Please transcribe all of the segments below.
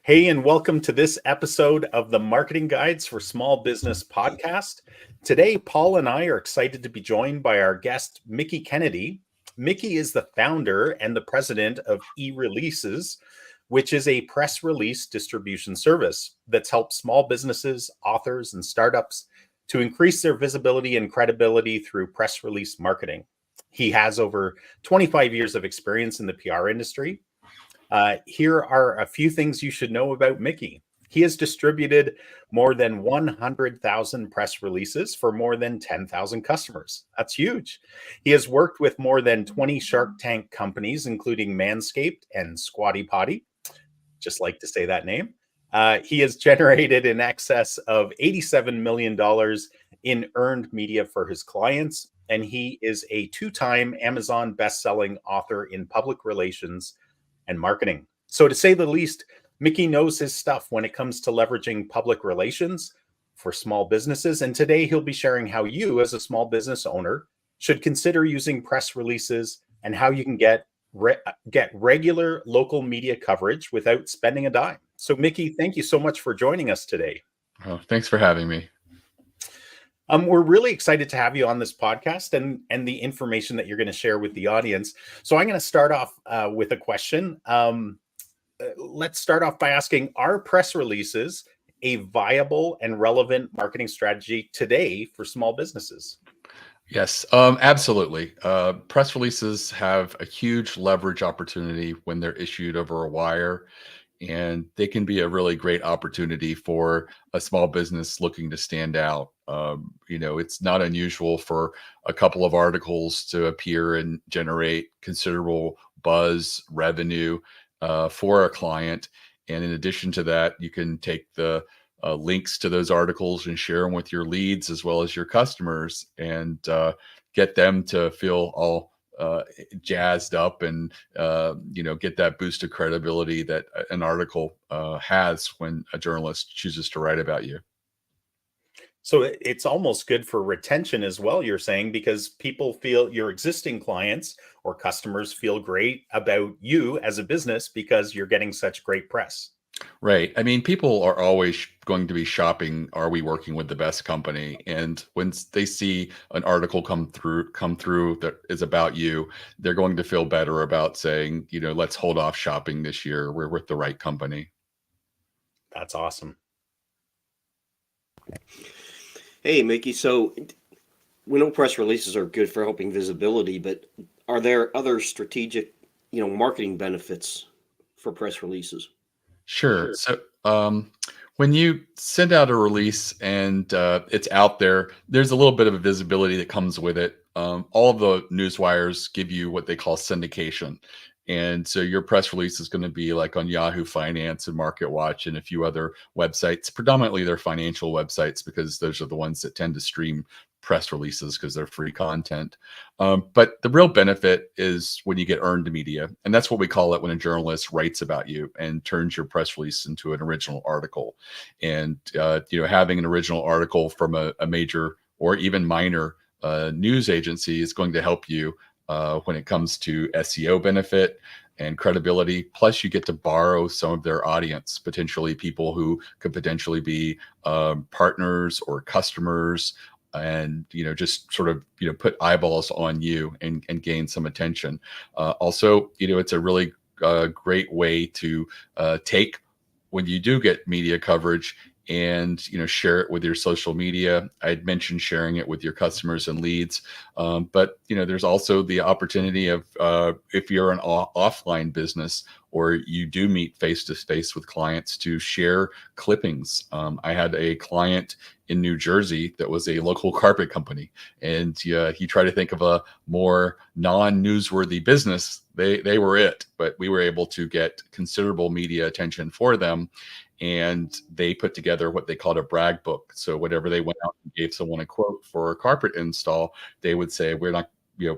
Hey, and welcome to this episode of the Marketing Guides for Small Business podcast. Today, Paul and I are excited to be joined by our guest, Mickie Kennedy. Mickie is the founder and the president of eReleases, which is a press release distribution service that's helped small businesses, authors, and startups to increase their visibility and credibility through press release marketing. He has over 25 years of experience in the PR industry. Here are a few things you should know about Mickie. He has distributed more than 100,000 press releases for more than 10,000 customers. That's huge. He has worked with more than 20 Shark Tank companies, including Manscaped and Squatty Potty. Just like to say that name. He has generated in excess of $87 million in earned media for his clients, and he is a two-time Amazon best-selling author in public relations and marketing. So to say the least, Mickie knows his stuff when it comes to leveraging public relations for small businesses. And today he'll be sharing how you as a small business owner should consider using press releases and how you can get regular local media coverage without spending a dime. So Mickie, thank you so much for joining us today. Oh, thanks for having me. We're really excited to have you on this podcast and the information that you're going to share with the audience. So I'm going to start off with a question. Let's start off by asking, are press releases a viable and relevant marketing strategy today for small businesses? Yes, absolutely. Press releases have a huge leverage opportunity when they're issued over a wire, and they can be a really great opportunity for a small business looking to stand out. It's not unusual for a couple of articles to appear and generate considerable buzz revenue for a client. And in addition to that, you can take the links to those articles and share them with your leads as well as your customers, and get them to feel all jazzed up and get that boost of credibility that an article has when a journalist chooses to write about you. So it's almost good for retention as well, you're saying, because people feel, your existing clients or customers feel great about you as a business because you're getting such great press. Right. I mean, people are always going to be shopping, are we working with the best company? And when they see an article come through that is about you, they're going to feel better about saying, let's hold off shopping this year. We're with the right company. That's awesome. Hey, Mickie. So we know press releases are good for helping visibility, but are there other strategic, marketing benefits for press releases? Sure. So when you send out a release and it's out there, there's a little bit of a visibility that comes with it. All of the news wires give you what they call syndication. And so your press release is going to be like on Yahoo Finance and Market Watch and a few other websites. Predominantly they're financial websites because those are the ones that tend to stream press releases because they're free content. But the real benefit is when you get earned media. And that's what we call it when a journalist writes about you and turns your press release into an original article. And, having an original article from a major or even minor news agency is going to help you when it comes to SEO benefit and credibility. Plus, you get to borrow some of their audience, potentially people who could potentially be partners or customers, and just sort of put eyeballs on you and gain some attention. Also, it's a really great way to take when you do get media coverage and share it with your social media. I'd mentioned sharing it with your customers and leads, but there's also the opportunity of if you're an offline business or you do meet face to face with clients, to share clippings. I had a client in New Jersey that was a local carpet company, and he tried to think of a more non-newsworthy business. They were it, but we were able to get considerable media attention for them. And they put together what they called a brag book. So whenever they went out and gave someone a quote for a carpet install, they would say, we're not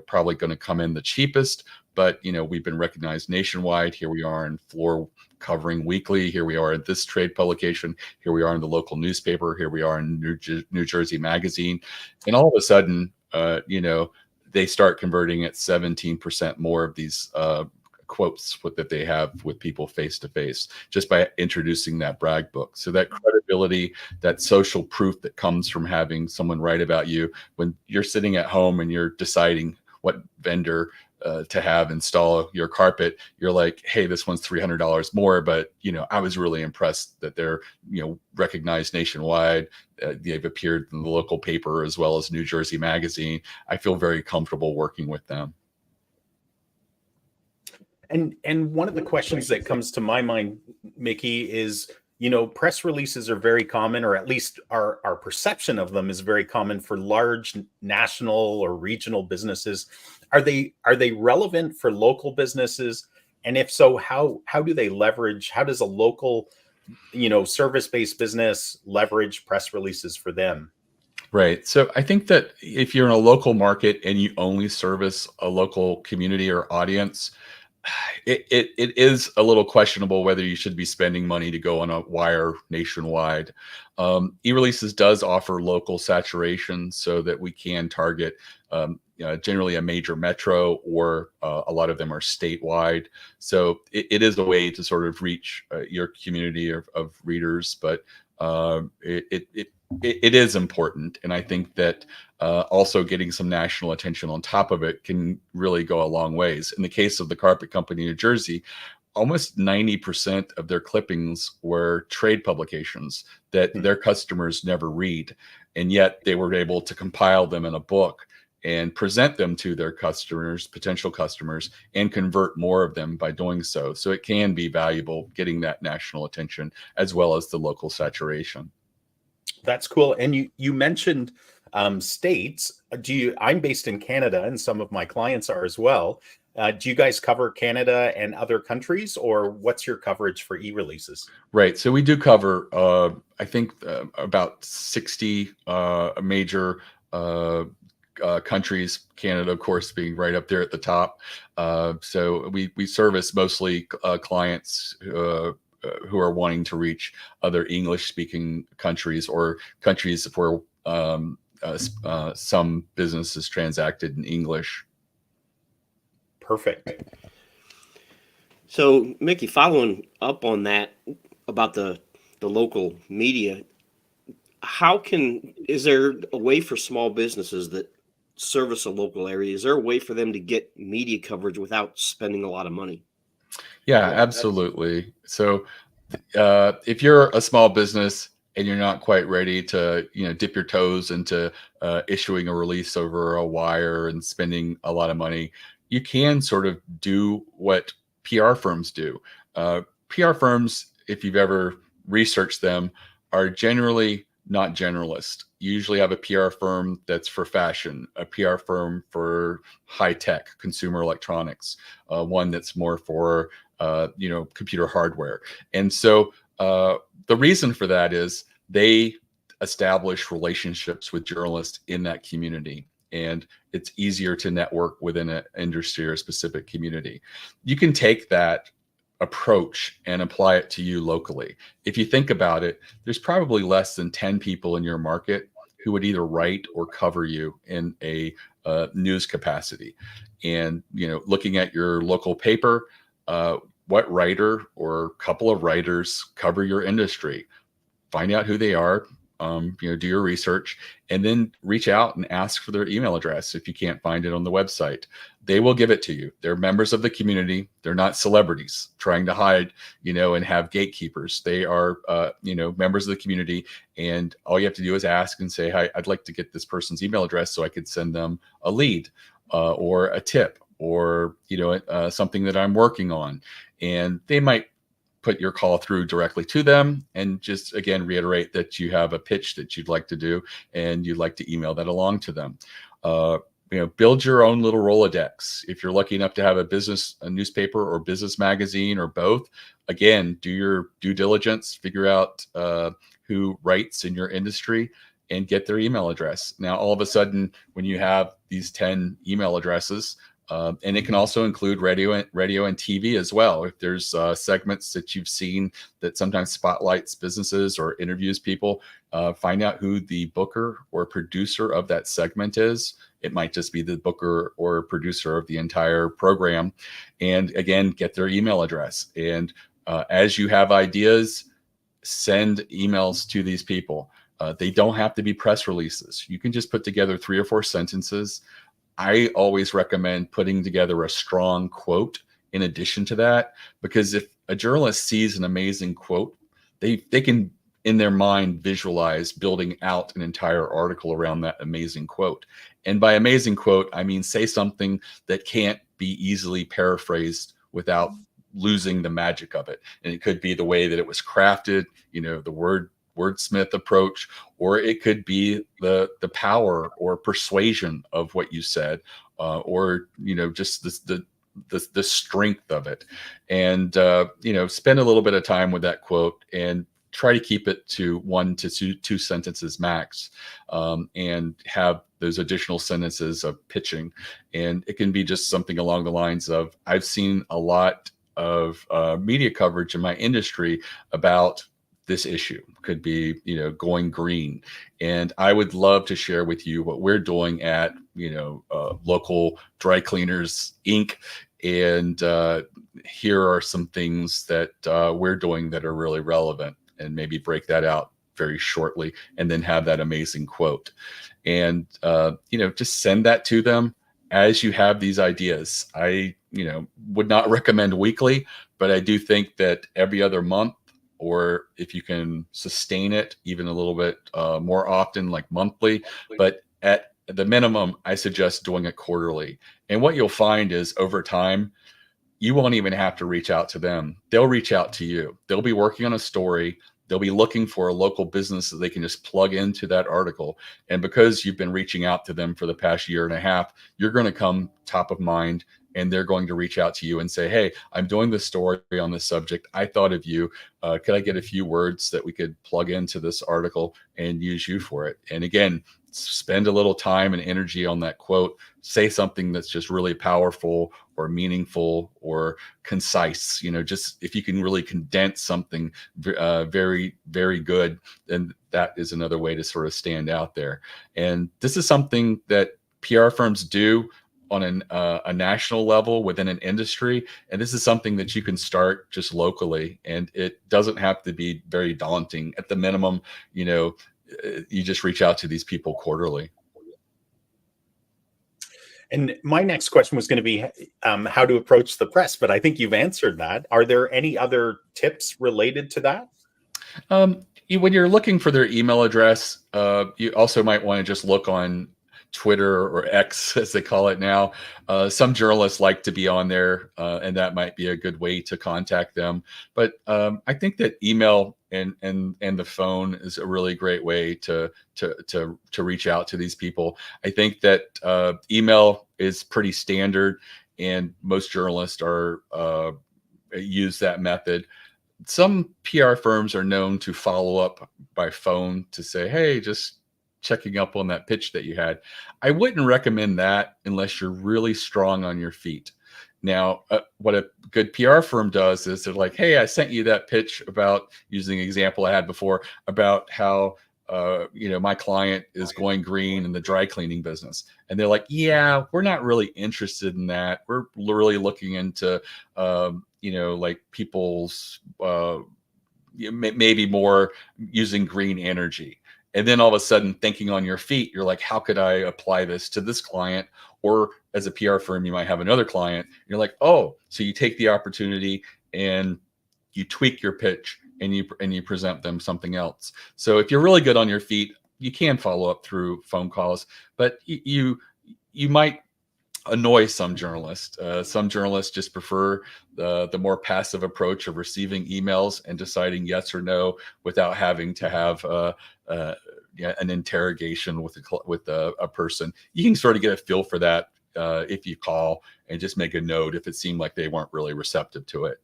probably going to come in the cheapest, but we've been recognized nationwide. Here we are in Floor Covering Weekly. Here we are at this trade publication. Here we are in the local newspaper. Here we are in New Jersey Magazine. And all of a sudden, they start converting at 17% more of these quotes that they have with people face to face, just by introducing that brag book. So that credibility, that social proof that comes from having someone write about you when you're sitting at home and you're deciding what vendor to have install your carpet, you're like, hey, this one's $300 more, but I was really impressed that they're recognized nationwide. They've appeared in the local paper as well as New Jersey Magazine. I feel very comfortable working with them. And one of the questions that comes to my mind, Mickie, is press releases are very common, or at least our perception of them is very common for large national or regional businesses. Are they relevant for local businesses? And if so, how do they leverage? How does a local, service-based business leverage press releases for them? Right. So I think that if you're in a local market and you only service a local community or audience, it is a little questionable whether you should be spending money to go on a wire nationwide. E-Releases does offer local saturation so that we can target generally a major metro, or a lot of them are statewide. So it is a way to sort of reach your community of readers, but it is important. And I think that also getting some national attention on top of it can really go a long ways. In the case of the carpet company in New Jersey, almost 90% of their clippings were trade publications that their customers never read. And yet they were able to compile them in a book and present them to their customers, potential customers, and convert more of them by doing so. So it can be valuable getting that national attention as well as the local saturation. That's cool. And you mentioned states. I'm based in Canada, and some of my clients are as well. Do you guys cover Canada and other countries, or what's your coverage for e-releases? Right. So we do cover, I think, about 60 major countries, Canada, of course, being right up there at the top. So we service mostly clients who are wanting to reach other English-speaking countries, or countries where some business is transacted in English. Perfect. So, Mickie, following up on that about the local media, is there a way for small businesses that service a local area? Is there a way for them to get media coverage without spending a lot of money? Yeah, absolutely. So if you're a small business and you're not quite ready to, dip your toes into issuing a release over a wire and spending a lot of money, you can sort of do what PR firms do. PR firms, if you've ever researched them, are generally not generalist. You usually have a PR firm that's for fashion, a PR firm for high tech consumer electronics, one that's more for computer hardware. And so the reason for that is they establish relationships with journalists in that community, and it's easier to network within an industry or a specific community. You can take that approach and apply it to you locally. If you think about it, there's probably less than 10 people in your market who would either write or cover you in a news capacity. And, looking at your local paper, what writer or couple of writers cover your industry? Find out who they are, do your research, and then reach out and ask for their email address if you can't find it on the website. They will give it to you. They're members of the community. They're not celebrities trying to hide, and have gatekeepers. They are, members of the community, and all you have to do is ask and say, "Hi, I'd like to get this person's email address so I could send them a lead or a tip, or something that I'm working on." And they might put your call through directly to them, and just again reiterate that you have a pitch that you'd like to do and you'd like to email that along to them. Build your own little Rolodex. If you're lucky enough to have a newspaper or business magazine or both, again, do your due diligence, figure out who writes in your industry and get their email address. Now, all of a sudden, when you have these 10 email addresses, and it can also include radio and TV as well. If there's segments that you've seen that sometimes spotlights businesses or interviews people, find out who the booker or producer of that segment is, It might just be the booker or producer of the entire program. And again, get their email address. And as you have ideas, send emails to these people. They don't have to be press releases. You can just put together 3 or 4 sentences. I always recommend putting together a strong quote in addition to that, because if a journalist sees an amazing quote, they can in their mind visualize building out an entire article around that amazing quote. And by amazing quote, I mean say something that can't be easily paraphrased without losing the magic of it. And it could be the way that it was crafted, the wordsmith approach, or it could be the power or persuasion of what you said, or just the strength of it. And spend a little bit of time with that quote and try to keep it to 1 to 2 sentences max, and have those additional sentences of pitching. And it can be just something along the lines of, I've seen a lot of media coverage in my industry about this issue. Could be, going green. And I would love to share with you what we're doing at, local dry cleaners Inc. And here are some things that we're doing that are really relevant, and maybe break that out very shortly, and then have that amazing quote. And, just send that to them as you have these ideas. I, would not recommend weekly, but I do think that every other month, or if you can sustain it even a little bit more often, like monthly, but at the minimum, I suggest doing it quarterly. And what you'll find is over time, you won't even have to reach out to them. They'll reach out to you. They'll be working on a story. They'll be looking for a local business that they can just plug into that article. And because you've been reaching out to them for the past year and a half, you're going to come top of mind, and they're going to reach out to you and say, hey, I'm doing this story on this subject. I thought of you. Could I get a few words that we could plug into this article and use you for it? And again, spend a little time and energy on that quote. Say something that's just really powerful or meaningful or concise. Just if you can really condense something very, very good, then that is another way to sort of stand out there. And this is something that PR firms do on a national level within an industry. And this is something that you can start just locally, and it doesn't have to be very daunting. At the minimum, you just reach out to these people quarterly. And my next question was going to be how to approach the press, but I think you've answered that. Are there any other tips related to that? When you're looking for their email address, you also might want to just look on Twitter, or X as they call it now. Some journalists like to be on there, and that might be a good way to contact them. But I think that email and the phone is a really great way to reach out to these people. I think that email is pretty standard, and most journalists use that method. Some PR firms are known to follow up by phone to say, hey, just checking up on that pitch that you had. I wouldn't recommend that unless you're really strong on your feet. Now, what a good PR firm does is they're like, hey, I sent you that pitch about, using the example I had before, about how my client is going green in the dry cleaning business. And they're like, yeah, we're not really interested in that. We're really looking into, like people's maybe more using green energy. And then all of a sudden, thinking on your feet, you're like, how could I apply this to this client? Or as a PR firm, you might have another client. You're like, oh, so you take the opportunity and you tweak your pitch, and you present them something else. So if you're really good on your feet, you can follow up through phone calls, but you might annoy some journalists. Some journalists just prefer the more passive approach of receiving emails and deciding yes or no without having to have an interrogation with a person. You can sort of get a feel for that if you call and just make a note if it seemed like they weren't really receptive to it.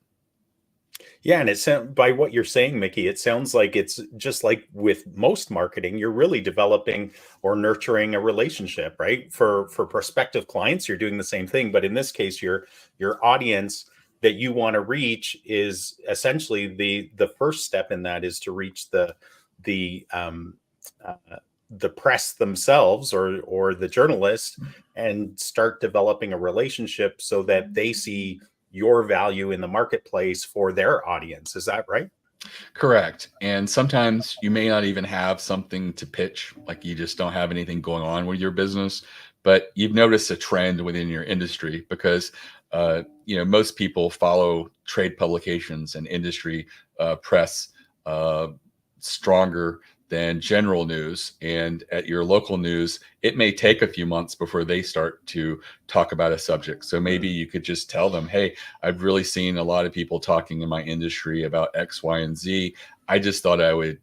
Yeah, and by what you're saying, Mickie, it sounds like it's just like with most marketing, you're really developing or nurturing a relationship, right? For prospective clients, you're doing the same thing, but in this case, your audience that you want to reach is essentially the first step in that is to reach the the press themselves or the journalists and start developing a relationship so that they see your value in the marketplace for their audience. Is that right? Correct. And sometimes you may not even have something to pitch, like you just don't have anything going on with your business, but you've noticed a trend within your industry because most people follow trade publications and industry press stronger than general news. And at your local news, it may take a few months before they start to talk about a subject. So maybe you could just tell them, hey, I've really seen a lot of people talking in my industry about X, Y, and Z. I just thought I would,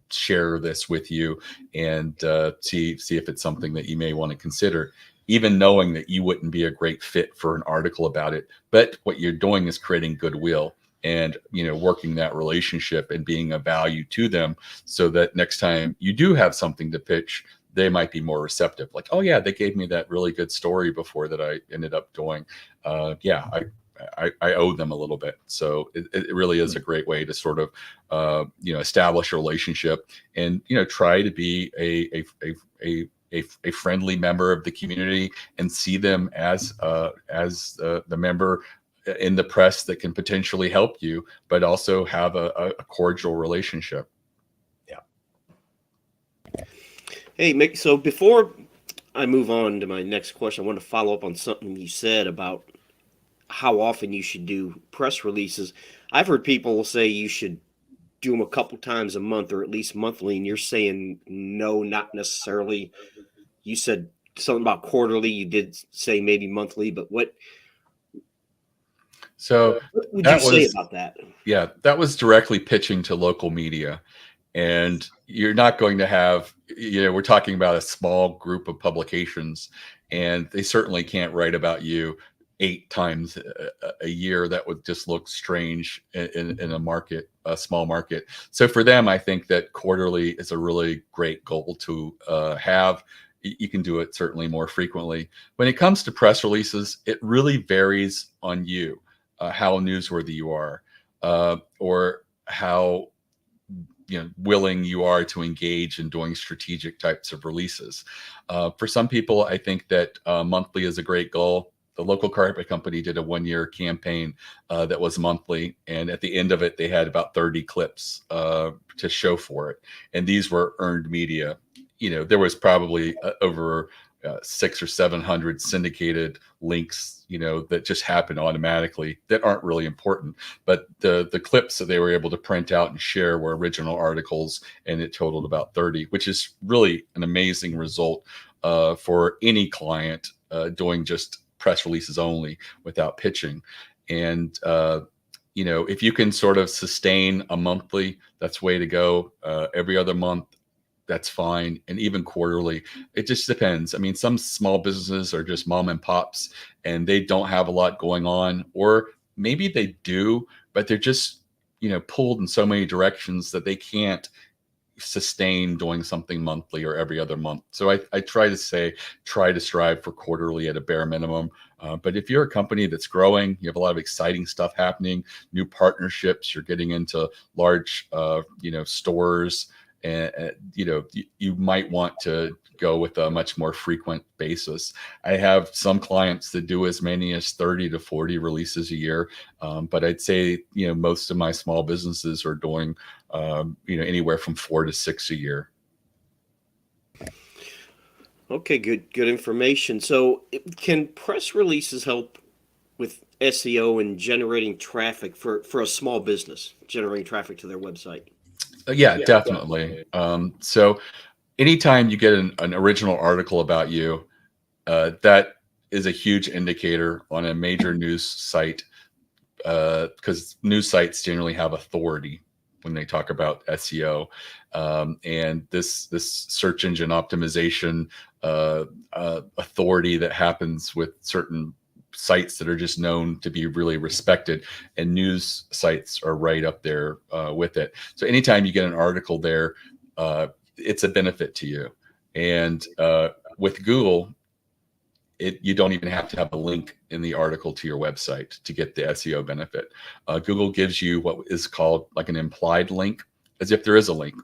share this with you and see if it's something that you may want to consider, even knowing that you wouldn't be a great fit for an article about it. But what you're doing is creating goodwill and working that relationship and being a value to them, so that next time you do have something to pitch, they might be more receptive. Like, oh yeah, they gave me that really good story before that I ended up doing. I owe them a little bit. So it really is a great way to sort of establish a relationship and try to be a friendly member of the community and see them as the member in the press that can potentially help you, but also have a cordial relationship. Yeah. Hey, Mick, so before I move on to my next question, I want to follow up on something you said about how often you should do press releases. I've heard people say you should do them a couple times a month or at least monthly, and you're saying no, not necessarily. You said something about quarterly. You did say maybe monthly, but what would you say about that? Yeah, that was directly pitching to local media. And you're not going to have, we're talking about a small group of publications, and they certainly can't write about you 8 times a year. That would just look strange in a small market. So for them, I think that quarterly is a really great goal to have. You can do it certainly more frequently. When it comes to press releases, it really varies on you, how newsworthy you are, or how willing you are to engage in doing strategic types of releases. For some people, I think that monthly is a great goal. The local carpet company did a 1-year campaign that was monthly, and at the end of it, they had about 30 clips to show for it. And these were earned media. There was probably over 600 or 700 syndicated links, that just happen automatically that aren't really important. But the clips that they were able to print out and share were original articles, and it totaled about 30, which is really an amazing result for any client doing just press releases only without pitching. And if you can sort of sustain a monthly, that's way to go. Every other month, that's fine. And even quarterly, it just depends. I mean, some small businesses are just mom and pops and they don't have a lot going on, or maybe they do, but they're just, pulled in so many directions that they can't sustain doing something monthly or every other month. So I try to strive for quarterly at a bare minimum. But if you're a company that's growing, you have a lot of exciting stuff happening, new partnerships, you're getting into large, stores, and you might want to go with a much more frequent basis. I have some clients that do as many as 30 to 40 releases a year, but I'd say most of my small businesses are doing anywhere from 4 to 6 a year. Okay, good information. So can press releases help with SEO and generating traffic for a small business, generating traffic to their website? Yeah, definitely. So anytime you get an original article about you, that is a huge indicator on a major news site, because news sites generally have authority when they talk about SEO, and this search engine optimization authority that happens with certain sites that are just known to be really respected, and news sites are right up there with it. So anytime you get an article there, it's a benefit to you. And with Google, you don't even have to have a link in the article to your website to get the SEO benefit. Google gives you what is called like an implied link, as if there is a link.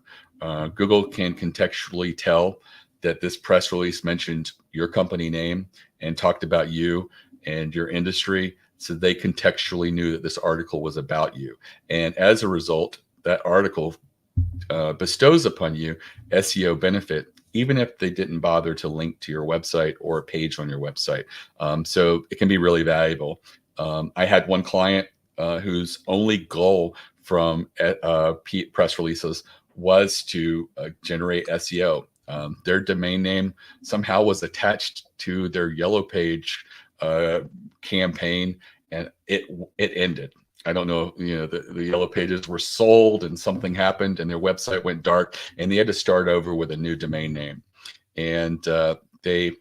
Google can contextually tell that this press release mentioned your company name and talked about you and your industry. So they contextually knew that this article was about you. And as a result, that article bestows upon you SEO benefit, even if they didn't bother to link to your website or a page on your website. So it can be really valuable. I had one client whose only goal from press releases was to generate SEO. Their domain name somehow was attached to their Yellow Page campaign, and it ended. I don't know, the Yellow Pages were sold and something happened and their website went dark and they had to start over with a new domain name. And they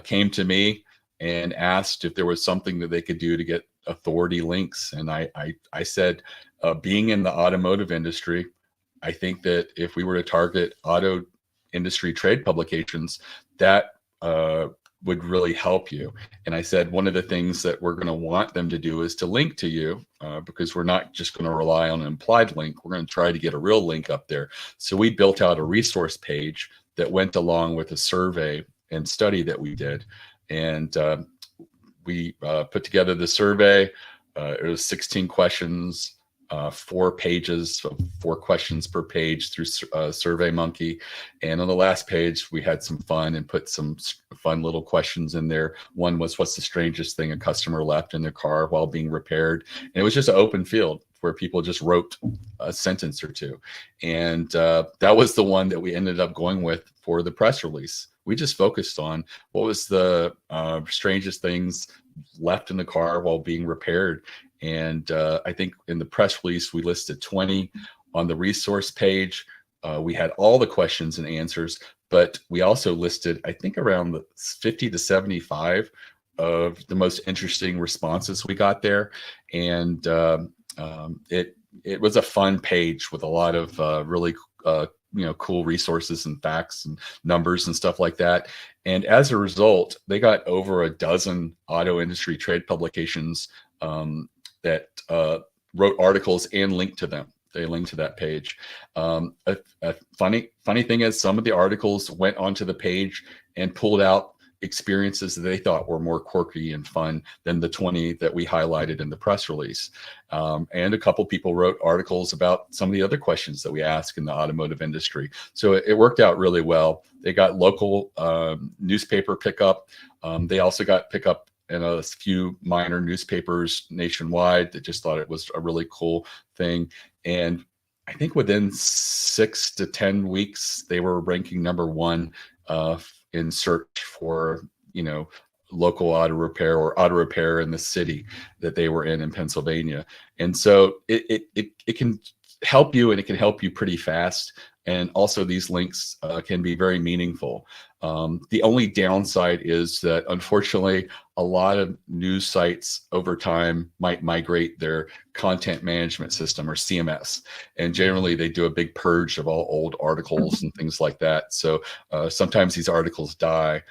came to me and asked if there was something that they could do to get authority links. And I said, being in the automotive industry, I think that if we were to target auto industry trade publications, that would really help you. And I said, one of the things that we're going to want them to do is to link to you, because we're not just going to rely on an implied link. We're going to try to get a real link up there. So we built out a resource page that went along with a survey and study that we did. And we put together the survey. It was 16 questions, 4 pages, so 4 questions per page through SurveyMonkey. And on the last page, we had some fun and put some fun little questions in there. One was, what's the strangest thing a customer left in their car while being repaired? And it was just an open field where people just wrote a sentence or two. And that was the one that we ended up going with for the press release. We just focused on what was the strangest things left in the car while being repaired. And I think in the press release, we listed 20. On the resource page, we had all the questions and answers, but we also listed, I think, around 50 to 75 of the most interesting responses we got there. And it was a fun page with a lot of really cool resources and facts and numbers and stuff like that. And as a result, they got over a dozen auto industry trade publications that wrote articles and linked to them. They linked to that page. A funny thing is, some of the articles went onto the page and pulled out experiences that they thought were more quirky and fun than the 20 that we highlighted in the press release. And a couple people wrote articles about some of the other questions that we ask in the automotive industry. So it worked out really well. They got local newspaper pickup. They also got pickup in a few minor newspapers nationwide that just thought it was a really cool thing. And I think within 6 to 10 weeks, they were ranking #1 in search for, local auto repair or auto repair in the city that they were in Pennsylvania. And so it can help you, and it can help you pretty fast. And also these links can be very meaningful. The only downside is that, unfortunately, a lot of news sites over time might migrate their content management system, or CMS. And generally they do a big purge of all old articles and things like that. So sometimes these articles die.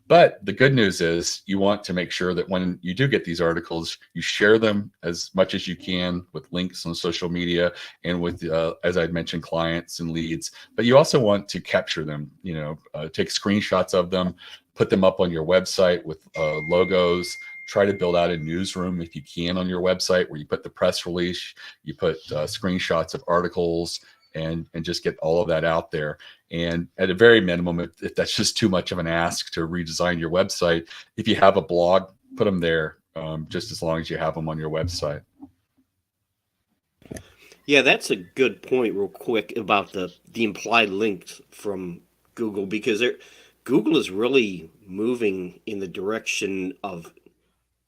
But the good news is, you want to make sure that when you do get these articles, you share them as much as you can with links on social media and with, as I'd mentioned, clients and leads. But you also want to capture them, take screenshots of them, put them up on your website with logos. Try to build out a newsroom if you can on your website, where you put the press release, you put screenshots of articles, and just get all of that out there. And at a very minimum, if that's just too much of an ask to redesign your website, if you have a blog, put them there, just as long as you have them on your website. Yeah, that's a good point, real quick, about the implied links from Google, because Google is really moving in the direction of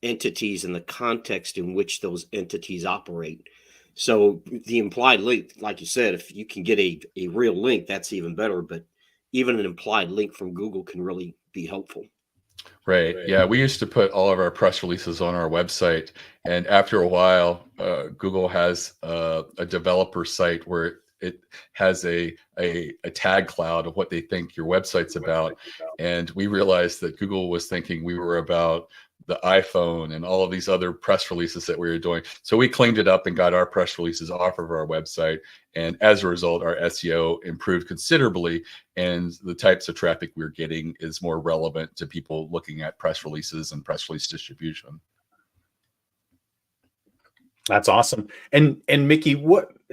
entities and the context in which those entities operate. So the implied link, like you said, if you can get a real link, that's even better. But even an implied link from Google can really be helpful. Right. Yeah. We used to put all of our press releases on our website. And after a while, Google has a developer site where it has a tag cloud of what they think your website's about. And we realized that Google was thinking we were about the iPhone and all of these other press releases that we were doing. So we cleaned it up and got our press releases off of our website. And as a result, our SEO improved considerably. And the types of traffic we're getting is more relevant to people looking at press releases and press release distribution. That's awesome. And Mickie,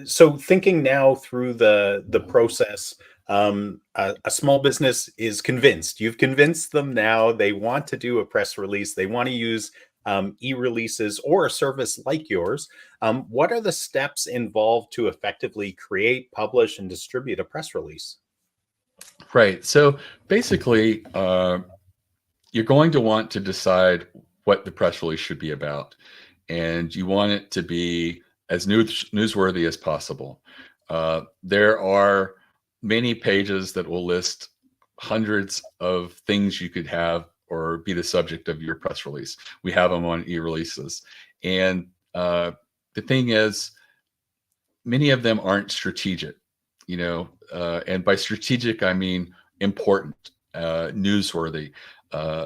so thinking now through the process, a small business is convinced. You've convinced them now they want to do a press release. They want to use e-releases or a service like yours. What are the steps involved to effectively create, publish, and distribute a press release? Right. So basically, you're going to want to decide what the press release should be about. And you want it to be as newsworthy as possible. There are many pages that will list hundreds of things you could have or be the subject of your press release. We have them on e-releases. And the thing is, many of them aren't strategic, and by strategic, I mean important, newsworthy.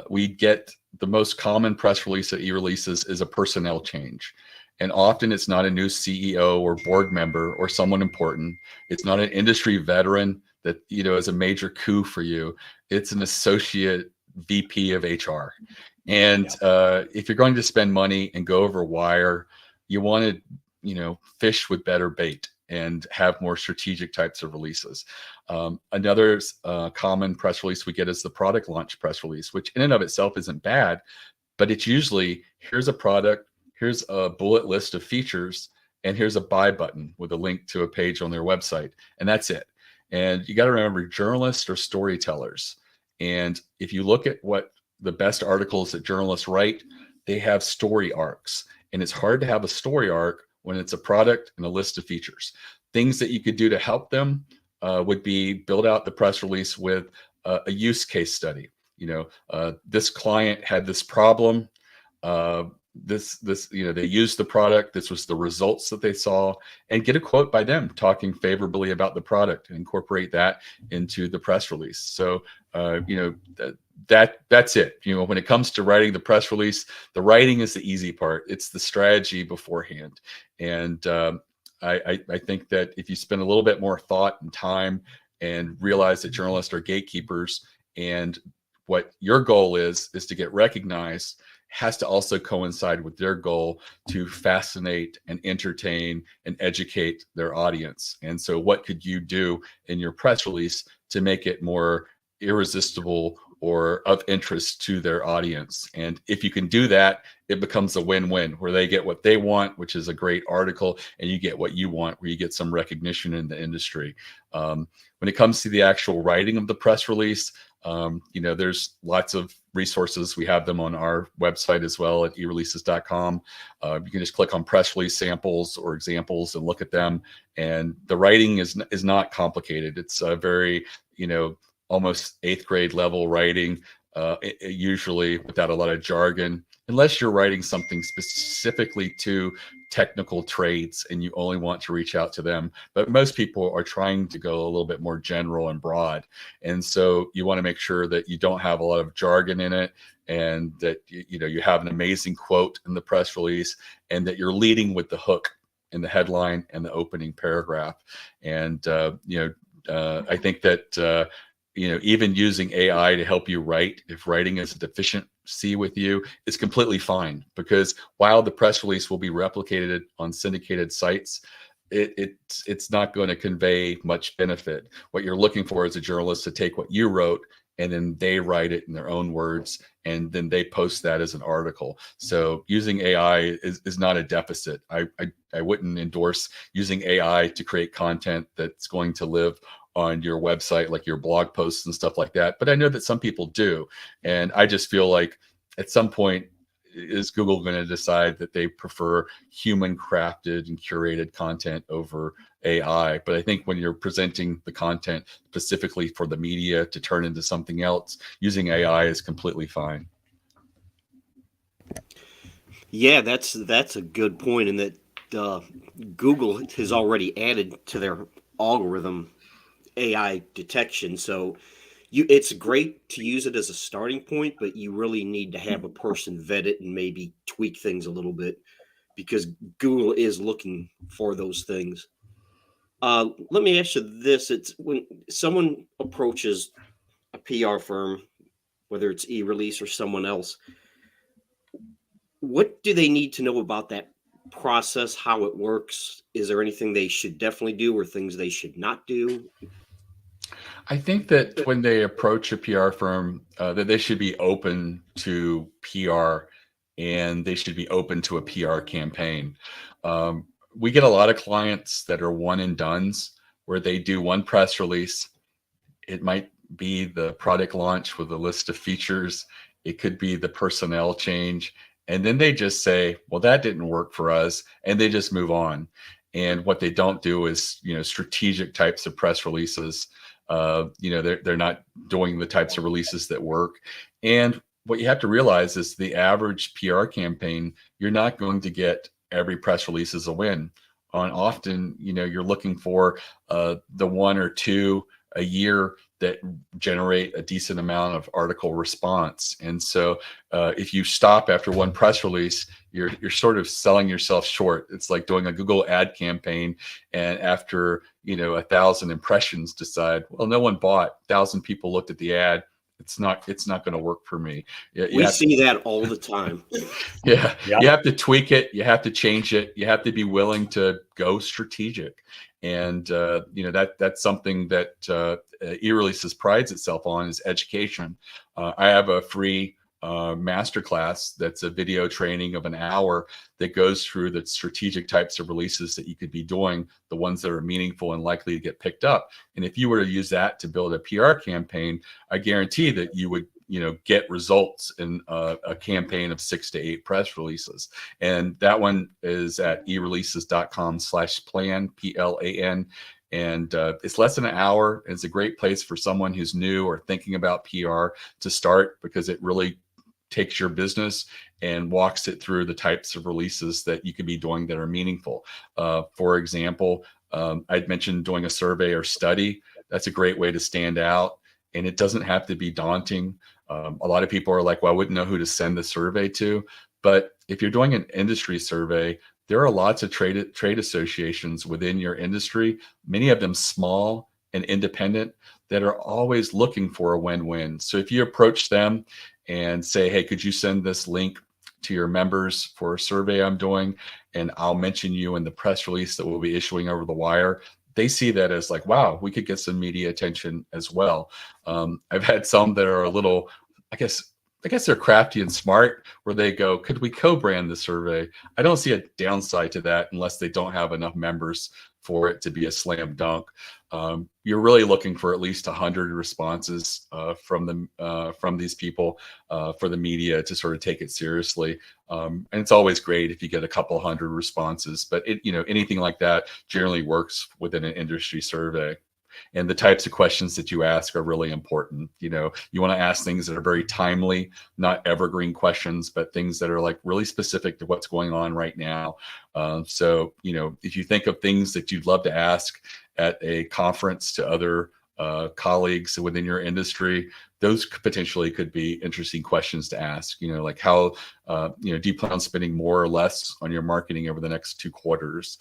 We get the most common press release at e-releases is a personnel change. And often it's not a new CEO or board member or someone important. It's not an industry veteran that, is a major coup for you. It's an associate VP of HR. And if you're going to spend money and go over wire, you want to, fish with better bait and have more strategic types of releases. Another common press release we get is the product launch press release, which in and of itself isn't bad, but it's usually, here's a product, here's a bullet list of features, and here's a buy button with a link to a page on their website, and that's it. And you got to remember, journalists are storytellers. And if you look at what the best articles that journalists write, they have story arcs. And it's hard to have a story arc when it's a product and a list of features. Things that you could do to help them would be build out the press release with a use case study. This client had this problem. They used the product. This was the results that they saw, and get a quote by them talking favorably about the product and incorporate that into the press release. So, that's it. When it comes to writing the press release, the writing is the easy part. It's the strategy beforehand. And I think that if you spend a little bit more thought and time and realize that journalists are gatekeepers, and what your goal is to get recognized, has to also coincide with their goal to fascinate and entertain and educate their audience. And so what could you do in your press release to make it more irresistible or of interest to their audience? And if you can do that, it becomes a win-win, where they get what they want, which is a great article, and you get what you want, where you get some recognition in the industry. When it comes to the actual writing of the press release, there's lots of resources. We have them on our website as well at ereleases.com. You can just click on press release samples or examples and look at them. And the writing is not complicated. It's a very, almost 8th grade level writing, usually without a lot of jargon, unless you're writing something specifically to technical trades and you only want to reach out to them. But most people are trying to go a little bit more general and broad. And so you want to make sure that you don't have a lot of jargon in it, and that, you have an amazing quote in the press release, and that you're leading with the hook in the headline and the opening paragraph. And, I think that, even using AI to help you write, if writing is a deficiency with you, is completely fine, because while the press release will be replicated on syndicated sites, it's not going to convey much benefit. What you're looking for is a journalist to take what you wrote, and then they write it in their own words, and then they post that as an article. So using AI is not a deficit. I wouldn't endorse using AI to create content that's going to live on your website, like your blog posts and stuff like that. But I know that some people do. And I just feel like at some point, is Google going to decide that they prefer human crafted and curated content over AI? But I think when you're presenting the content specifically for the media to turn into something else, using AI is completely fine. Yeah, that's a good point, in that Google has already added to their algorithm AI detection. So it's great to use it as a starting point, but you really need to have a person vet it and maybe tweak things a little bit, because Google is looking for those things. Let me ask you this. It's when someone approaches a PR firm, whether it's e-release or someone else, what do they need to know about that process, how it works? Is there anything they should definitely do or things they should not do? I think that when they approach a PR firm, that they should be open to PR and they should be open to a PR campaign. We get a lot of clients that are one and dones where they do one press release. It might be the product launch with a list of features. It could be the personnel change. And then they just say, well, that didn't work for us. And they just move on. And what they don't do is, strategic types of press releases. They're not doing the types of releases that work. And what you have to realize is the average PR campaign, you're not going to get every press release as a win. Often, you're looking for the one or two a year that generate a decent amount of article response. And so if you stop after one press release, you're sort of selling yourself short. It's like doing a Google ad campaign, and after 1,000 impressions decide, well, no one bought. 1,000 people looked at the ad. It's not going to work for me. We see that all the time. Yeah. You have to tweak it. You have to change it. You have to be willing to go strategic. And that's something that e-releases prides itself on, is education. I have a free masterclass that's a video training of an hour that goes through the strategic types of releases that you could be doing, the ones that are meaningful and likely to get picked up. And if you were to use that to build a PR campaign, I guarantee that you would get results in a campaign of 6 to 8 press releases. And that one is at ereleases.com/plan, PLAN. And it's less than an hour. It's a great place for someone who's new or thinking about PR to start, because it really takes your business and walks it through the types of releases that you could be doing that are meaningful. For example, I'd mentioned doing a survey or study. That's a great way to stand out. And it doesn't have to be daunting. A lot of people are like, well, I wouldn't know who to send the survey to. But if you're doing an industry survey, there are lots of trade associations within your industry, many of them small and independent, that are always looking for a win-win. So if you approach them and say, hey, could you send this link to your members for a survey I'm doing, and I'll mention you in the press release that we'll be issuing over the wire, they see that as like, wow, we could get some media attention as well. I've had some that are a little, I guess they're crafty and smart, where they go, could we co-brand the survey? I don't see a downside to that unless they don't have enough members for it to be a slam dunk. You're really looking for at least 100 responses from these people for the media to sort of take it seriously. And it's always great if you get a couple hundred responses, but anything like that generally works within an industry survey. And the types of questions that you ask are really important. You want to ask things that are very timely, not evergreen questions, but things that are like really specific to what's going on right now. So, if you think of things that you'd love to ask at a conference to other colleagues within your industry, those potentially could be interesting questions to ask. Like how, do you plan on spending more or less on your marketing over the next 2 quarters?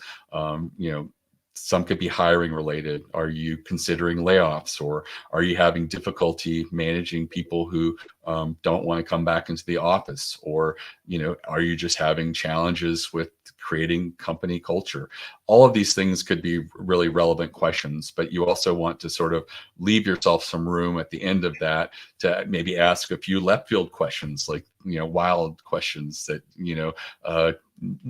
Some could be hiring related. Are you considering layoffs, or are you having difficulty managing people who don't want to come back into the office? Or, are you just having challenges with creating company culture? All of these things could be really relevant questions, but you also want to sort of leave yourself some room at the end of that to maybe ask a few left field questions, like, wild questions that,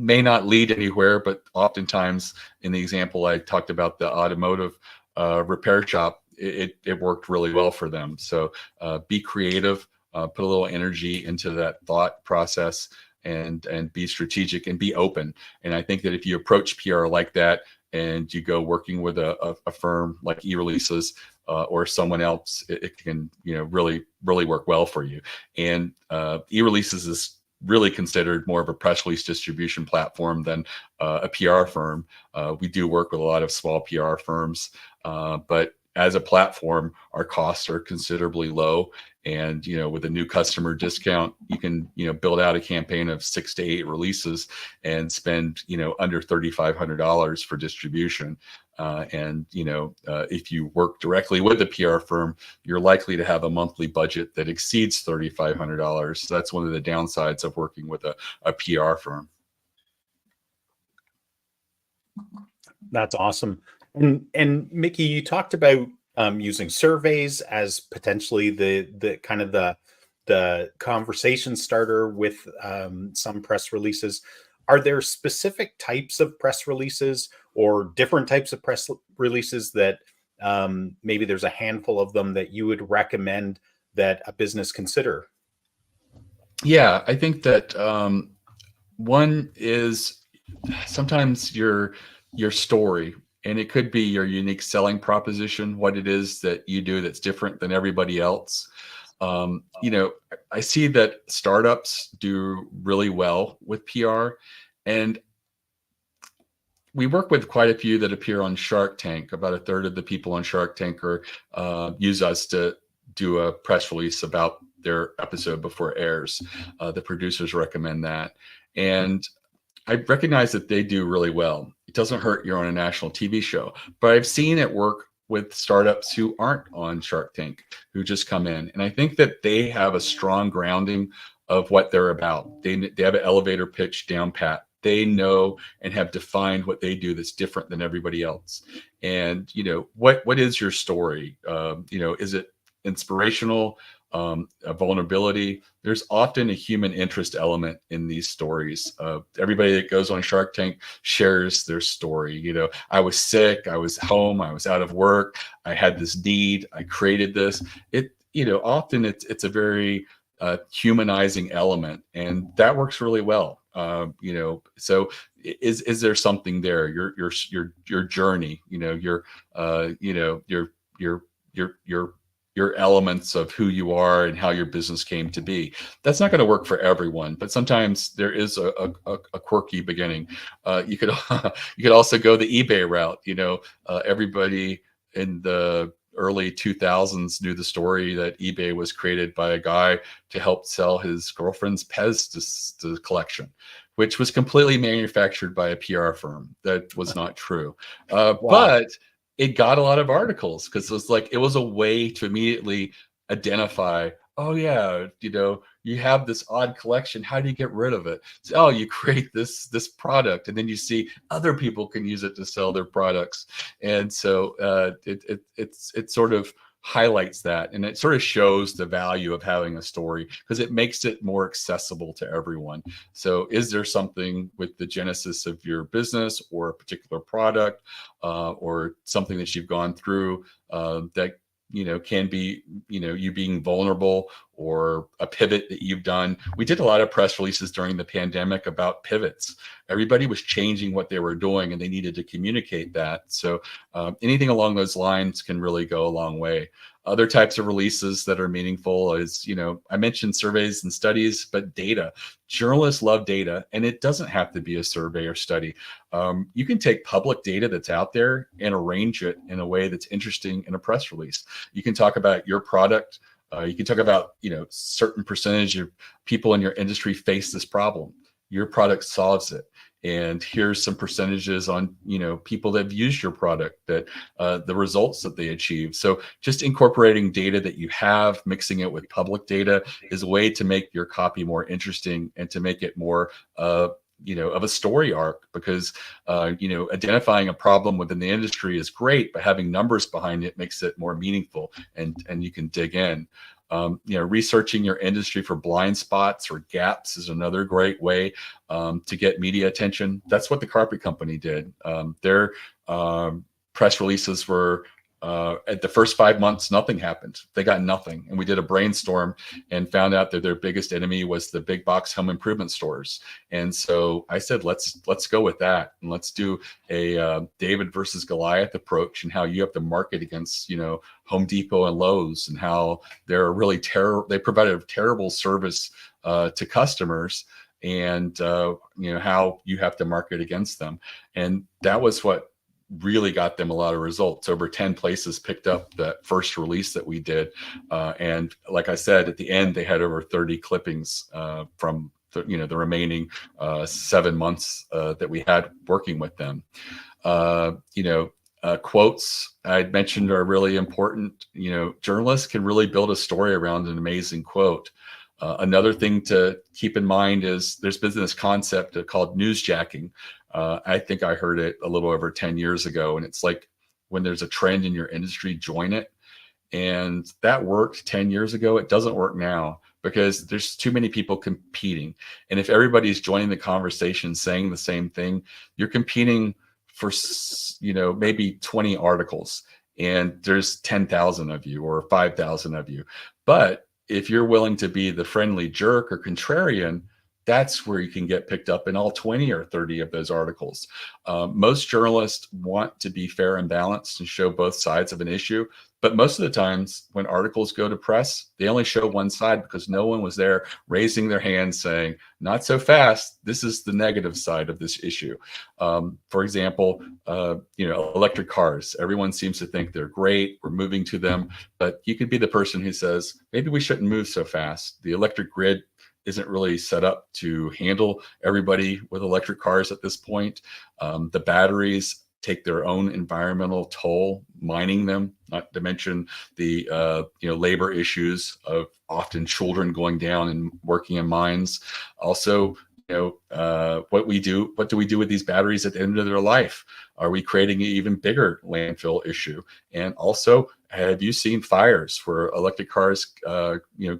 may not lead anywhere, but oftentimes in the example I talked about, the automotive repair shop, it worked really well for them. So be creative, put a little energy into that thought process, and be strategic and be open. And I think that if you approach PR like that, and you go working with a firm like eReleases or someone else, it can really work well for you. And eReleases is really considered more of a press release distribution platform than a PR firm. We do work with a lot of small PR firms, but as a platform, our costs are considerably low. And, with a new customer discount, you can, build out a campaign of 6 to 8 releases and spend, under $3,500 for distribution. If you work directly with a PR firm, you're likely to have a monthly budget that exceeds $3,500. So that's one of the downsides of working with a PR firm. That's awesome. And Mickie, you talked about using surveys as potentially the kind of the conversation starter with some press releases. Are there specific types of press releases or different types of press releases that maybe there's a handful of them that you would recommend that a business consider? Yeah, I think that one is sometimes your story, and it could be your unique selling proposition, what it is that you do that's different than everybody else. I see that startups do really well with PR, and we work with quite a few that appear on Shark Tank. About a third of the people on Shark Tank use us to do a press release about their episode before it airs. The producers recommend that. And I recognize that they do really well. It doesn't hurt you're on a national TV show, but I've seen it work with startups who aren't on Shark Tank, who just come in. And I think that they have a strong grounding of what they're about. They have an elevator pitch down pat. They know and have defined what they do that's different than everybody else. And, what is your story? Is it inspirational? A vulnerability? There's often a human interest element in these stories. Everybody that goes on Shark Tank shares their story. I was sick, I was home, I was out of work, I had this need, I created this. Often it's a very humanizing element, and that works really well. So is there something there? Your journey, your elements of who you are and how your business came to be. That's not going to work for everyone, but sometimes there is a quirky beginning. You could also go the eBay route. Everybody in the early 2000s knew the story that eBay was created by a guy to help sell his girlfriend's Pez collection, which was completely manufactured by a PR firm. That was not true. Wow. But it got a lot of articles because it was a way to immediately identify, oh yeah, you have this odd collection. How do you get rid of it? So, you create this product, and then you see other people can use it to sell their products. And so it sort of highlights that, and it sort of shows the value of having a story because it makes it more accessible to everyone. So is there something with the genesis of your business or a particular product or something that you've gone through that can be you being vulnerable, or a pivot that you've done? We did a lot of press releases during the pandemic about pivots. Everybody was changing what they were doing, and they needed to communicate that. So anything along those lines can really go a long way. Other types of releases that are meaningful is, I mentioned surveys and studies, but data. Journalists love data, and it doesn't have to be a survey or study. You can take public data that's out there and arrange it in a way that's interesting in a press release. You can talk about your product. You can talk about, certain percentage of people in your industry face this problem. Your product solves it. And here's some percentages on, people that have used your product, that the results that they achieve. So just incorporating data that you have, mixing it with public data is a way to make your copy more interesting and to make it more of a story arc, because, identifying a problem within the industry is great, but having numbers behind it makes it more meaningful, and you can dig in. Researching your industry for blind spots or gaps is another great way to get media attention. That's what the carpet company did. Their press releases were at the first 5 months, nothing happened. They got nothing. And we did a brainstorm and found out that their biggest enemy was the big box home improvement stores. And so I said, let's go with that. And let's do a David versus Goliath approach, and how you have to market against, Home Depot and Lowe's, and how they're really they provided a terrible service to customers, and how you have to market against them. And that was what really got them a lot of results. Over 10 places picked up that first release that we did. And like I said, at the end, they had over 30 clippings from the remaining 7 months that we had working with them. Quotes I'd mentioned are really important. Journalists can really build a story around an amazing quote. Another thing to keep in mind is there's been this concept called newsjacking. I think I heard it a little over 10 years ago, and it's like when there's a trend in your industry, join it. And that worked 10 years ago. It doesn't work now because there's too many people competing. And if everybody's joining the conversation saying the same thing, you're competing for, maybe 20 articles, and there's 10,000 of you or 5,000 of you. But if you're willing to be the friendly jerk or contrarian, that's where you can get picked up in all 20 or 30 of those articles. Most journalists want to be fair and balanced and show both sides of an issue. But most of the times when articles go to press, they only show one side because no one was there raising their hand saying, not so fast. This is the negative side of this issue. For example, electric cars. Everyone seems to think they're great. We're moving to them. But you could be the person who says, maybe we shouldn't move so fast. The electric grid isn't really set up to handle everybody with electric cars at this point. The batteries take their own environmental toll, mining them, not to mention the labor issues of often children going down and working in mines. Also, what do we do with these batteries at the end of their life? Are we creating an even bigger landfill issue? And also, have you seen fires where electric cars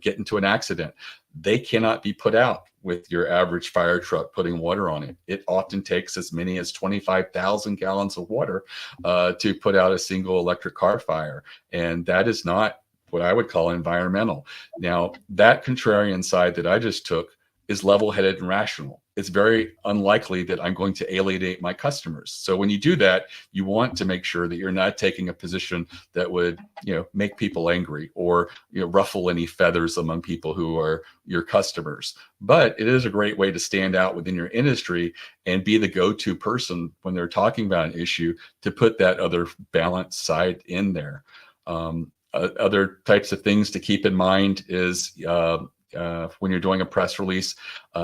get into an accident? They cannot be put out with your average fire truck putting water on it. It often takes as many as 25,000 gallons of water to put out a single electric car fire. And that is not what I would call environmental. Now, that contrarian side that I just took is level-headed and rational. It's very unlikely that I'm going to alienate my customers. So when you do that, you want to make sure that you're not taking a position that would, make people angry or, ruffle any feathers among people who are your customers. But it is a great way to stand out within your industry and be the go-to person when they're talking about an issue to put that other balanced side in there. Other types of things to keep in mind is when you're doing a press release,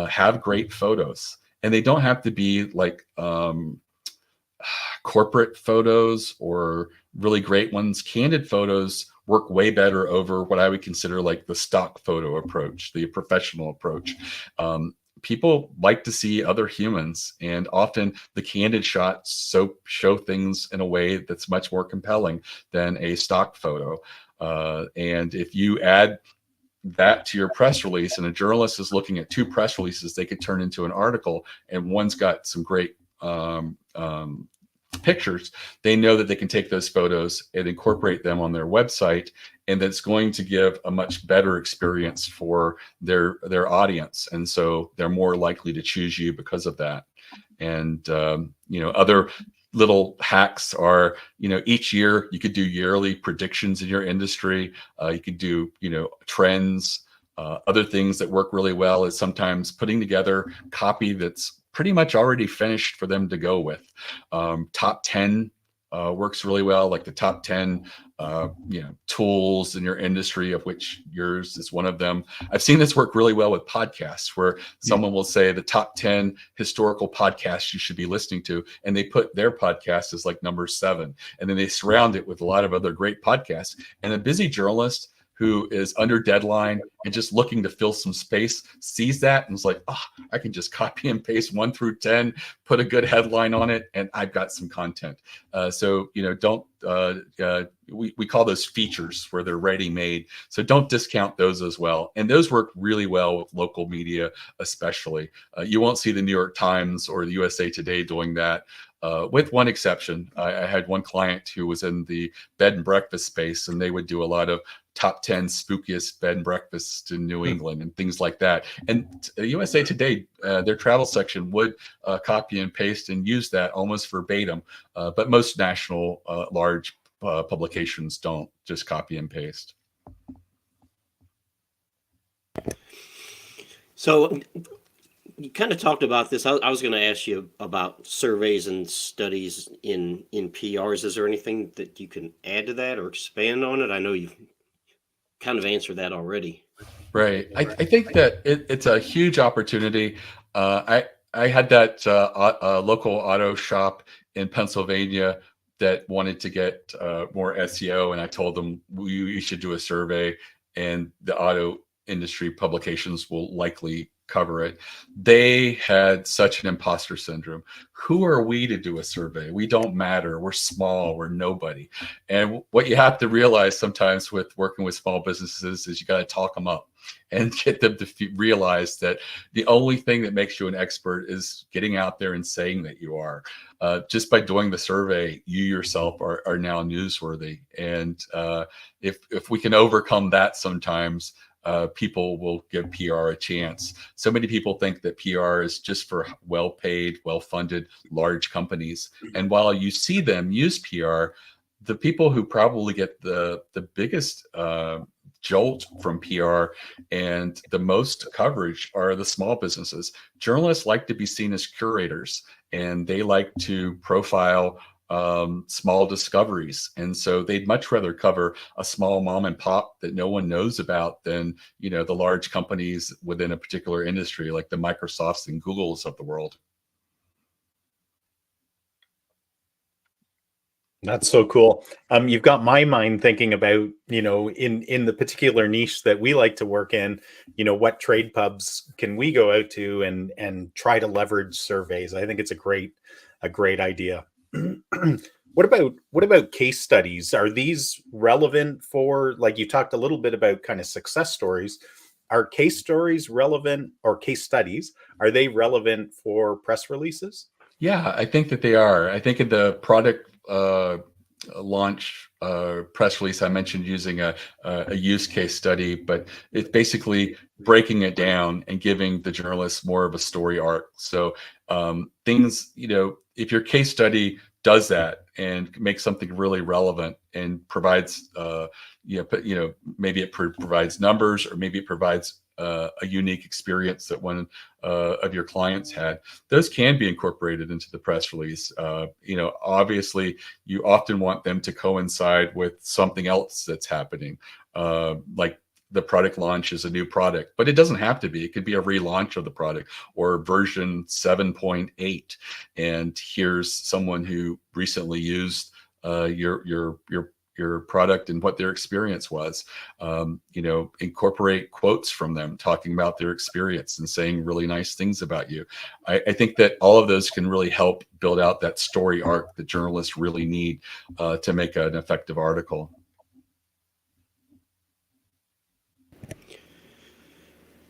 have great photos. And they don't have to be like corporate photos or really great ones. Candid photos work way better over what I would consider like the stock photo approach, the professional approach. People like to see other humans, and often the candid shots show things in a way that's much more compelling than a stock photo. And if you add that to your press release and a journalist is looking at two press releases, they could turn into an article, and one's got some great pictures. They know that they can take those photos and incorporate them on their website, and that's going to give a much better experience for their audience. And so they're more likely to choose you because of that. And other little hacks are, each year you could do yearly predictions in your industry. You could do, trends. Other things that work really well is sometimes putting together copy that's pretty much already finished for them to go with. Top 10 works really well, like the top 10 tools in your industry, of which yours is one of them. I've seen this work really well with podcasts, where someone will say the top 10 historical podcasts you should be listening to, and they put their podcast as like number 7, and then they surround it with a lot of other great podcasts. And a busy journalist who is under deadline and just looking to fill some space sees that and is like, I can just copy and paste 1 through 10, put a good headline on it, and I've got some content. So we call those features where they're ready made. So don't discount those as well. And those work really well with local media, especially. You won't see the New York Times or the USA Today doing that. With one exception. I had one client who was in the bed and breakfast space, and they would do a lot of top 10 spookiest bed and breakfasts in New England and things like that. And USA Today, their travel section would copy and paste and use that almost verbatim. But most national large publications don't just copy and paste. So you kind of talked about this. I was going to ask you about surveys and studies in PRs. Is there anything that you can add to that or expand on it? I know you've kind of answered that already. Right. I think that it's a huge opportunity. I had that local auto shop in Pennsylvania that wanted to get more SEO, and I told them you should do a survey, and the auto industry publications will likely cover it. They had such an imposter syndrome. Who are we to do a survey? We don't matter. We're small. We're nobody. And what you have to realize sometimes with working with small businesses is you got to talk them up and get them to realize that the only thing that makes you an expert is getting out there and saying that you are. Just by doing the survey, you yourself are now newsworthy. And if we can overcome that sometimes, people will give PR a chance. So many people think that PR is just for well-paid, well-funded, large companies. And while you see them use PR, the people who probably get the biggest jolt from PR and the most coverage are the small businesses. Journalists like to be seen as curators, and they like to profile small discoveries, and so they'd much rather cover a small mom and pop that no one knows about than the large companies within a particular industry like the Microsofts and Googles of the world. That's so cool. You've got my mind thinking about, in the particular niche that we like to work in, what trade pubs can we go out to and try to leverage surveys? I think it's a great idea. What about case studies? Are these relevant for, like you talked a little bit about kind of success stories? Are case stories relevant, or case studies, are they relevant for press releases? Yeah, I think that they are. I think in the product launch press release, I mentioned using a use case study, but it's basically breaking it down and giving the journalists more of a story arc. So things, if your case study does that and makes something really relevant and provides, maybe it provides numbers, or maybe it provides a unique experience that one of your clients had, those can be incorporated into the press release. Obviously, you often want them to coincide with something else that's happening, like the product launch is a new product, but it doesn't have to be. It could be a relaunch of the product or version 7.8. And here's someone who recently used your product and what their experience was. Incorporate quotes from them talking about their experience and saying really nice things about you. I think that all of those can really help build out that story arc that journalists really need to make an effective article.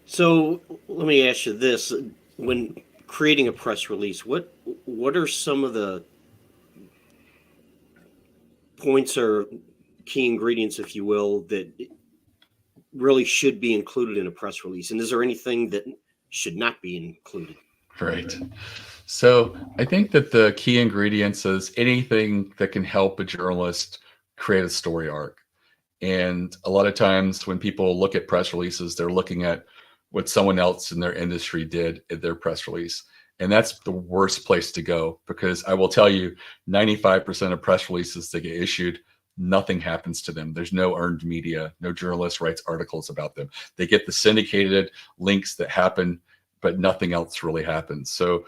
So let me ask you this: when creating a press release, what are some of the points or key ingredients, if you will, that really should be included in a press release? And is there anything that should not be included? Right. So I think that the key ingredients is anything that can help a journalist create a story arc. And a lot of times when people look at press releases, they're looking at what someone else in their industry did in their press release. And that's the worst place to go, because I will tell you, 95% of press releases that get issued, nothing happens to them. There's no earned media. No journalist writes articles about them. They get the syndicated links that happen, but nothing else really happens. So,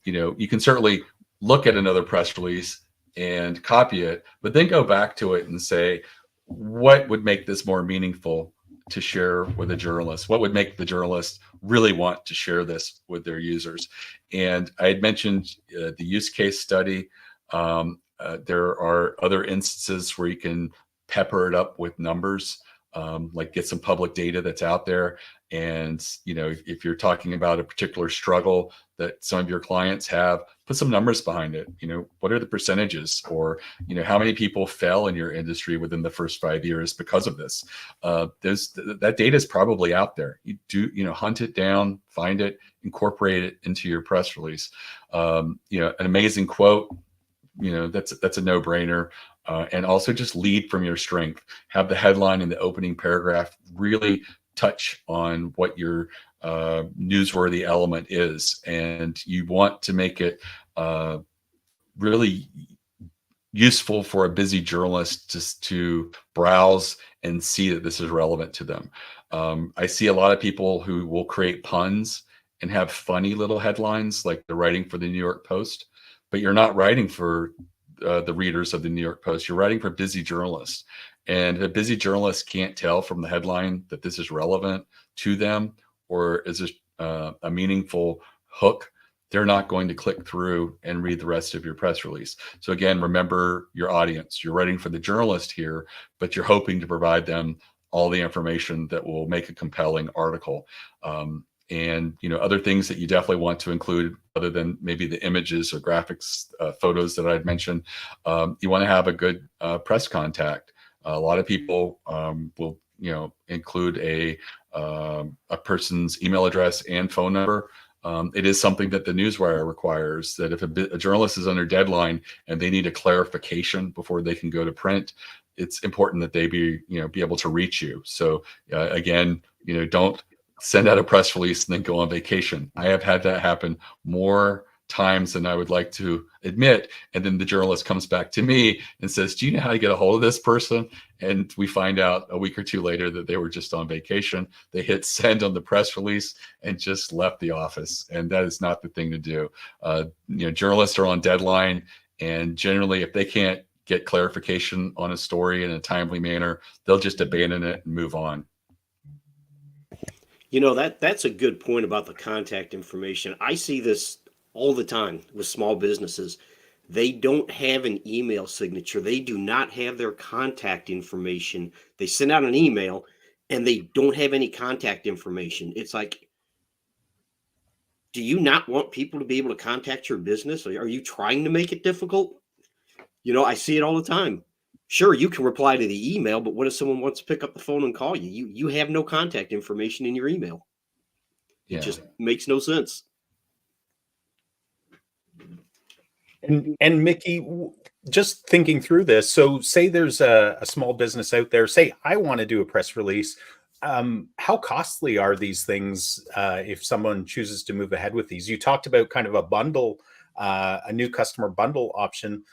you can certainly look at another press release and copy it, but then go back to it and say, what would make this more meaningful to share with a journalist? What would make the journalist really want to share this with their users? And I had mentioned the use case study. There are other instances where you can pepper it up with numbers, like get some public data that's out there. And, if you're talking about a particular struggle that some of your clients have, put some numbers behind it. What are the percentages, or, how many people fell in your industry within the first 5 years because of this? That data is probably out there. You do, hunt it down, find it, incorporate it into your press release. An amazing quote, that's a no-brainer. And also just lead from your strength. Have the headline in the opening paragraph really touch on what your newsworthy element is, and you want to make it really useful for a busy journalist just to browse and see that this is relevant to them. I see a lot of people who will create puns and have funny little headlines like they're writing for the New York Post, but you're not writing for the readers of the New York Post. You're writing for busy journalists. And a busy journalist can't tell from the headline that this is relevant to them or is this a meaningful hook. They're not going to click through and read the rest of your press release. So again, remember your audience. You're writing for the journalist here, but you're hoping to provide them all the information that will make a compelling article. And other things that you definitely want to include, other than maybe the images or graphics, photos that I'd mentioned, you want to have a good press contact. A lot of people will include a person's email address and phone number. It is something that the newswire requires, that if a journalist is under deadline and they need a clarification before they can go to print, it's important that they be able to reach you. So again, don't send out a press release and then go on vacation. I have had that happen more times than I would like to admit. And then the journalist comes back to me and says, do you know how to get a hold of this person? And we find out a week or two later that they were just on vacation. They hit send on the press release and just left the office. And that is not the thing to do. Journalists are on deadline. And generally, if they can't get clarification on a story in a timely manner, they'll just abandon it and move on. That's a good point about the contact information. I see this all the time with small businesses. They don't have an email signature. They do not have their contact information. They send out an email and they don't have any contact information. It's like, do you not want people to be able to contact your business? Are you trying to make it difficult? I see it all the time. Sure, you can reply to the email, but what if someone wants to pick up the phone and call you? You have no contact information in your email. It just makes no sense. And Mickie, just thinking through this, so say there's a small business out there, say I want to do a press release. How costly are these things if someone chooses to move ahead with these? You talked about kind of a bundle, a new customer bundle option.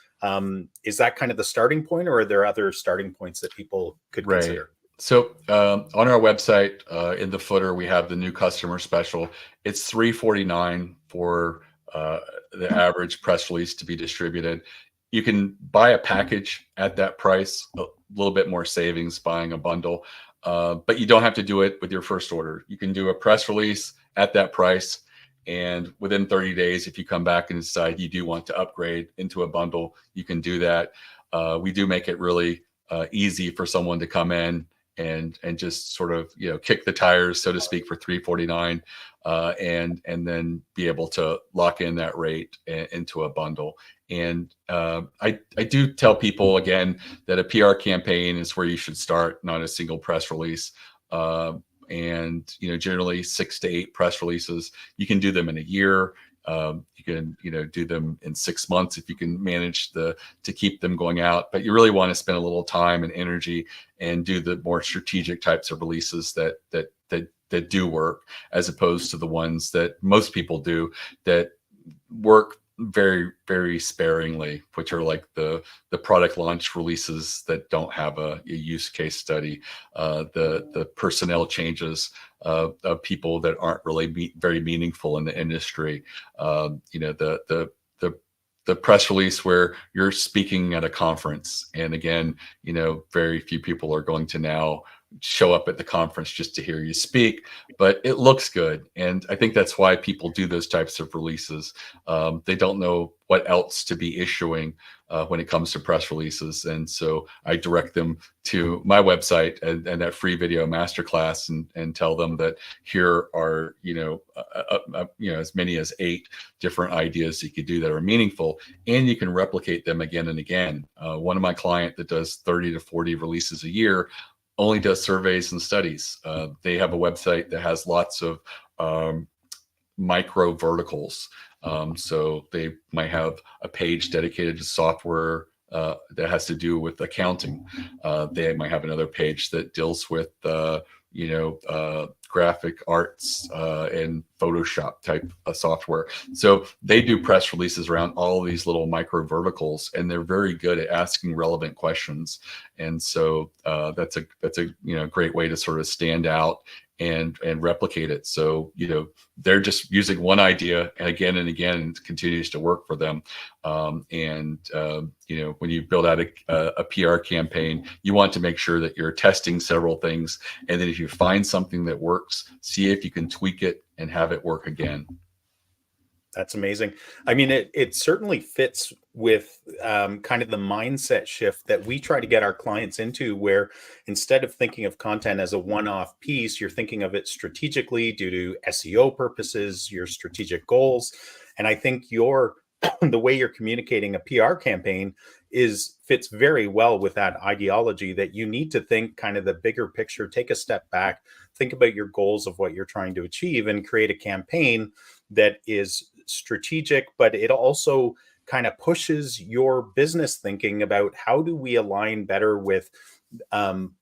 Is that kind of the starting point, or are there other starting points that people could consider? So on our website, in the footer, we have the new customer special. It's $349 for the average press release to be distributed. You can buy a package at that price, a little bit more savings buying a bundle, but you don't have to do it with your first order. You can do a press release at that price, and within 30 days, if you come back and decide you do want to upgrade into a bundle, you can do that. We do make it really easy for someone to come in and just sort of kick the tires, so to speak, for $349, and then be able to lock in that rate into a bundle. And I do tell people again that a PR campaign is where you should start, not a single press release. And generally 6 to 8 press releases. You can do them in a year. You can do them in 6 months if you can manage to keep them going out. But you really want to spend a little time and energy and do the more strategic types of releases that do work, as opposed to the ones that most people do that work very, very sparingly, which are like the product launch releases that don't have a use case study, the personnel changes of people that aren't really very meaningful in the industry, the press release where you're speaking at a conference, and again, very few people are going to now show up at the conference just to hear you speak, but it looks good. And I think that's why people do those types of releases. They don't know what else to be issuing when it comes to press releases. And so I direct them to my website and that free video masterclass and tell them that here are, as many as 8 different ideas you could do that are meaningful, and you can replicate them again and again. One of my clients that does 30 to 40 releases a year only does surveys and studies. They have a website that has lots of micro verticals. So they might have a page dedicated to software that has to do with accounting. They might have another page that deals with graphic arts and Photoshop type of software. So they do press releases around all these little micro verticals, and they're very good at asking relevant questions. And so that's a great way to sort of stand out and replicate it. So they're just using one idea and again, and it continues to work for them. When you build out a PR campaign, you want to make sure that you're testing several things, and then if you find something that works, see if you can tweak it and have it work again. That's amazing. I mean, it certainly fits with kind of the mindset shift that we try to get our clients into, where instead of thinking of content as a one-off piece, you're thinking of it strategically due to SEO purposes, your strategic goals. And I think the way you're communicating a PR campaign fits very well with that ideology that you need to think kind of the bigger picture, take a step back, think about your goals of what you're trying to achieve, and create a campaign that is strategic, but it also kind of pushes your business thinking about how do we align better with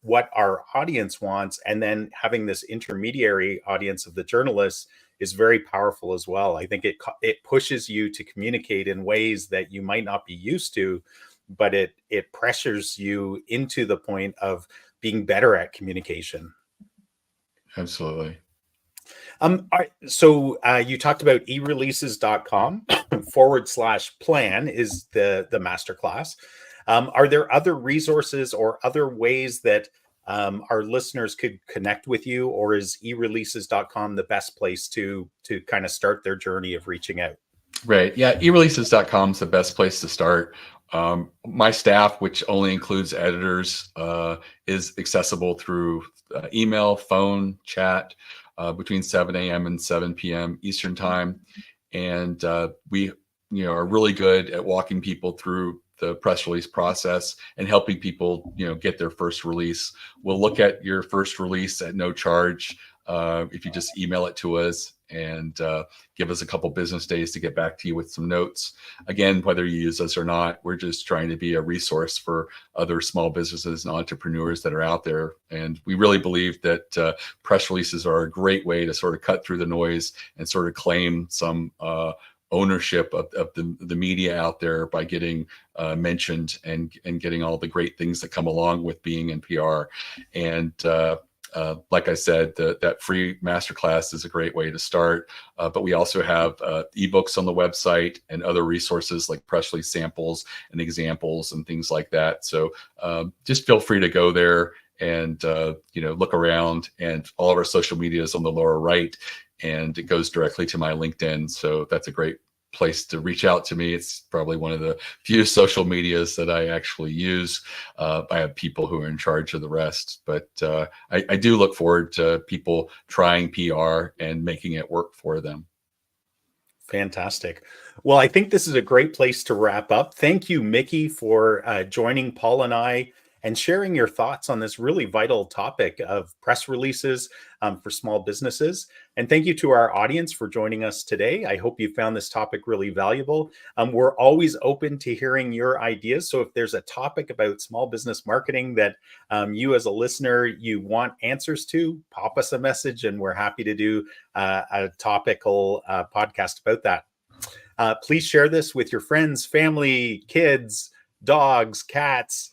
what our audience wants. And then having this intermediary audience of the journalists is very powerful as well. I think it pushes you to communicate in ways that you might not be used to, but it pressures you into the point of being better at communication. Absolutely. All right, so you talked about ereleases.com /plan is the masterclass. Are there other resources or other ways that our listeners could connect with you, or is ereleases.com the best place to kind of start their journey of reaching out? Right. Yeah. ereleases.com is the best place to start. My staff, which only includes editors, is accessible through email, phone, chat, between 7 a.m. and 7 p.m. Eastern time. And we are really good at walking people through the press release process and helping people get their first release. We'll look at your first release at no charge if you just email it to us, and give us a couple business days to get back to you with some notes. Again, whether you use us or not, we're just trying to be a resource for other small businesses and entrepreneurs that are out there. And we really believe that press releases are a great way to sort of cut through the noise and sort of claim some ownership of the media out there by getting mentioned and getting all the great things that come along with being in PR. And like I said, that free masterclass is a great way to start. But we also have ebooks on the website and other resources like press release samples and examples and things like that. So just feel free to go there and look around. And all of our social media is on the lower right, and it goes directly to my LinkedIn. So that's a great place to reach out to me. It's probably one of the few social medias that I actually use. I have people who are in charge of the rest, but I do look forward to people trying PR and making it work for them. Fantastic. Well, I think this is a great place to wrap up. Thank you, Mickie, for joining Paul and I and sharing your thoughts on this really vital topic of press releases for small businesses. And thank you to our audience for joining us today. I hope you found this topic really valuable. We're always open to hearing your ideas. So if there's a topic about small business marketing that you as a listener, you want answers to, pop us a message, and we're happy to do a topical podcast about that. Please share this with your friends, family, kids, dogs, cats,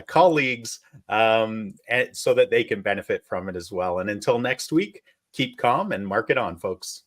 colleagues, and so that they can benefit from it as well. And until next week, keep calm and market on, folks.